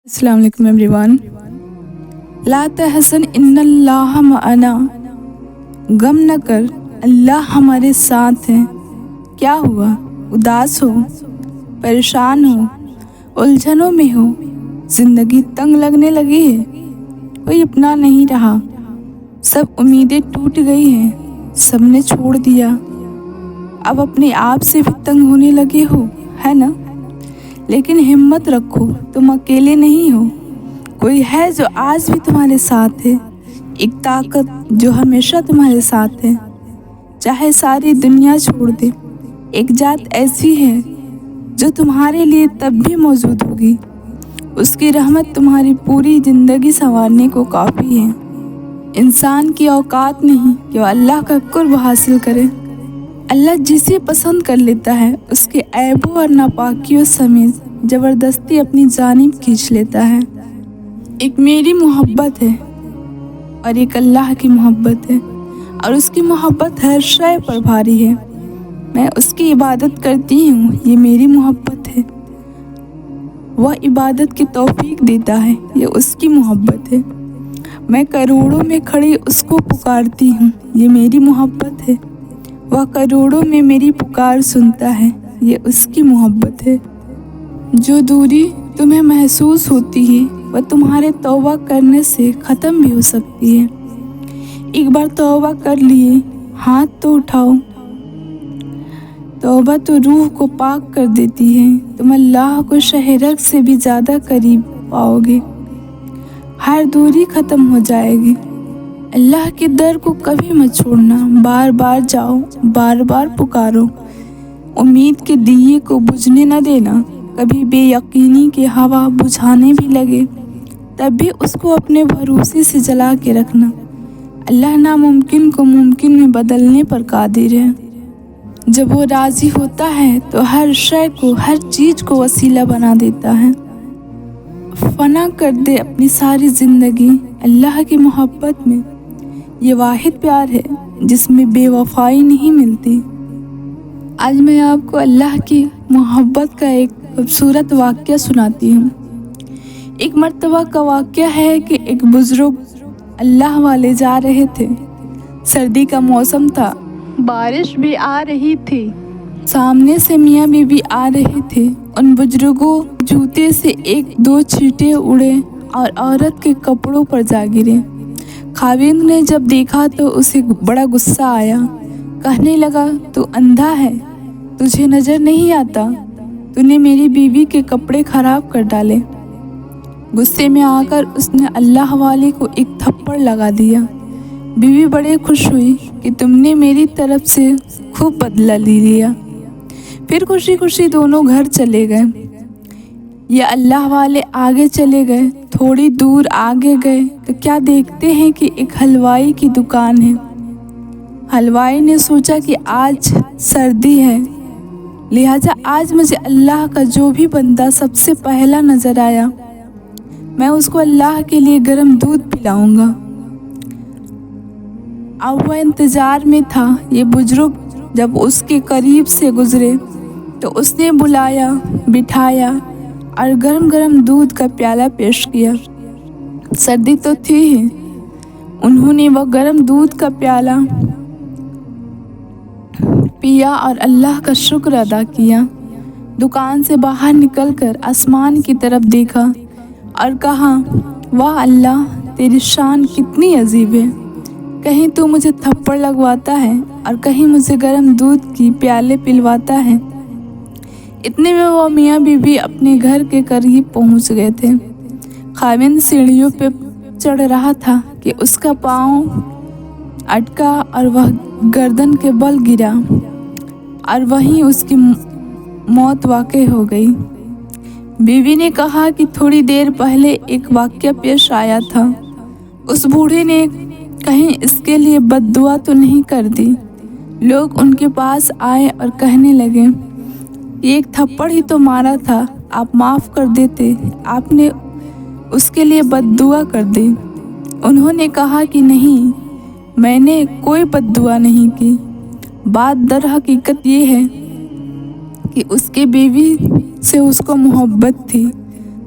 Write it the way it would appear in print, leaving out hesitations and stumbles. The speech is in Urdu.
السلام علیکم ایوری لا تحزن ان اللہ معنا، غم نہ کر اللہ ہمارے ساتھ ہے۔ کیا ہوا؟ اداس ہو، پریشان ہو، الجھنوں میں ہو، زندگی تنگ لگنے لگی ہے، کوئی اپنا نہیں رہا، سب امیدیں ٹوٹ گئی ہیں، سب نے چھوڑ دیا، اب اپنے آپ سے بھی تنگ ہونے لگے ہو، ہے نا؟ لیکن ہمت رکھو، تم اکیلے نہیں ہو، کوئی ہے جو آج بھی تمہارے ساتھ ہے، ایک طاقت جو ہمیشہ تمہارے ساتھ ہے، چاہے ساری دنیا چھوڑ دے، ایک ذات ایسی ہے جو تمہارے لیے تب بھی موجود ہوگی، اس کی رحمت تمہاری پوری زندگی سنوارنے کو کافی ہے۔ انسان کی اوقات نہیں کہ وہ اللہ کا قرب حاصل کرے، اللہ جسے پسند کر لیتا ہے اس کے عیبوں اور ناپاکیوں سمیت زبردستی اپنی جانب کھینچ لیتا ہے۔ ایک میری محبت ہے اور ایک اللہ کی محبت ہے، اور اس کی محبت ہر شے پر بھاری ہے۔ میں اس کی عبادت کرتی ہوں، یہ میری محبت ہے۔ وہ عبادت کی توفیق دیتا ہے، یہ اس کی محبت ہے۔ میں کروڑوں میں کھڑی اس کو پکارتی ہوں، یہ میری محبت ہے۔ وہ کروڑوں میں میری پکار سنتا ہے، یہ اس کی محبت ہے۔ جو دوری تمہیں محسوس ہوتی ہے وہ تمہارے توبہ کرنے سے ختم بھی ہو سکتی ہے۔ ایک بار توبہ کر لیے ہاتھ تو اٹھاؤ۔ توبہ تو روح کو پاک کر دیتی ہے، تم اللہ کو شہرک سے بھی زیادہ قریب پاؤ گے، ہر دوری ختم ہو جائے گی۔ اللہ کے در کو کبھی مت چھوڑنا، بار بار جاؤ، بار بار پکارو، امید کے دیے کو بجھنے نہ دینا۔ کبھی بے یقینی کی ہوا بجھانے بھی لگے تب بھی اس کو اپنے بھروسے سے جلا کے رکھنا۔ اللہ ناممکن کو ممکن میں بدلنے پر قادر ہے۔ جب وہ راضی ہوتا ہے تو ہر شے کو، ہر چیز کو وسیلہ بنا دیتا ہے۔ فنا کر دے اپنی ساری زندگی اللہ کی محبت میں، یہ واحد پیار ہے جس میں بے وفائی نہیں ملتی۔ آج میں آپ کو اللہ کی محبت کا ایک خوبصورت واقعہ سناتی ہوں۔ ایک مرتبہ کا واقعہ ہے کہ ایک بزرگ اللہ والے جا رہے تھے، سردی کا موسم تھا، بارش بھی آ رہی تھی، سامنے سے میاں بیوی آ رہے تھے۔ ان بزرگوں جوتے سے ایک دو چھینٹے اڑے اور عورت کے کپڑوں پر جا گرے۔ خاوند نے جب دیکھا تو اسے بڑا غصہ آیا، کہنے لگا تو اندھا ہے، تجھے نظر نہیں آتا، تو نے میری بیوی کے کپڑے خراب کر ڈالے۔ غصے میں آ کر اس نے اللہ والے کو ایک تھپڑ لگا دیا۔ بیوی بڑے خوش ہوئی کہ تم نے میری طرف سے خوب بدلہ لے لیا۔ پھر خوشی خوشی دونوں گھر چلے گئے۔ یہ اللہ والے آگے چلے گئے، تھوڑی دور آگے گئے تو کیا دیکھتے ہیں کہ ایک حلوائی کی دکان ہے۔ حلوائی نے سوچا کہ آج سردی ہے، لہٰذا آج مجھے اللہ کا جو بھی بندہ سب سے پہلا نظر آیا، میں اس کو اللہ کے لیے گرم دودھ پلاؤں گا۔ اب وہ انتظار میں تھا۔ یہ بزرگ جب اس کے قریب سے گزرے تو اس نے بلایا، بٹھایا اور گرم گرم دودھ کا پیالہ پیش کیا۔ سردی تو تھی ہی، انہوں نے وہ گرم دودھ کا پیالہ پیا اور اللہ کا شکر ادا کیا۔ دکان سے باہر نکل کر آسمان کی طرف دیکھا اور کہا، واہ اللہ، تیری شان کتنی عظیم ہے، کہیں تو مجھے تھپڑ لگواتا ہے اور کہیں مجھے گرم دودھ کی پیالے پلواتا ہے۔ اتنے میں وہ میاں بیوی اپنے گھر کے قریب پہنچ گئے تھے۔ خاوند سیڑھیوں پہ چڑھ رہا تھا کہ اس کا پاؤں اٹکا اور وہ گردن کے بل گرا اور وہیں اس کی موت واقع ہو گئی۔ بیوی نے کہا کہ تھوڑی دیر پہلے ایک واقعہ پیش آیا تھا، اس بوڑھے نے کہیں اس کے لیے بد دعا تو نہیں کر دی۔ لوگ ان کے پاس آئے اور کہنے لگے، یہ ایک تھپڑ ہی تو مارا تھا، آپ معاف کر دیتے، آپ نے اس کے لیے بد دعا کر دی۔ انہوں نے کہا کہ نہیں، میں نے کوئی بد دعا نہیں کی، بات در حقیقت یہ ہے کہ اس کے بیوی سے اس کو محبت تھی،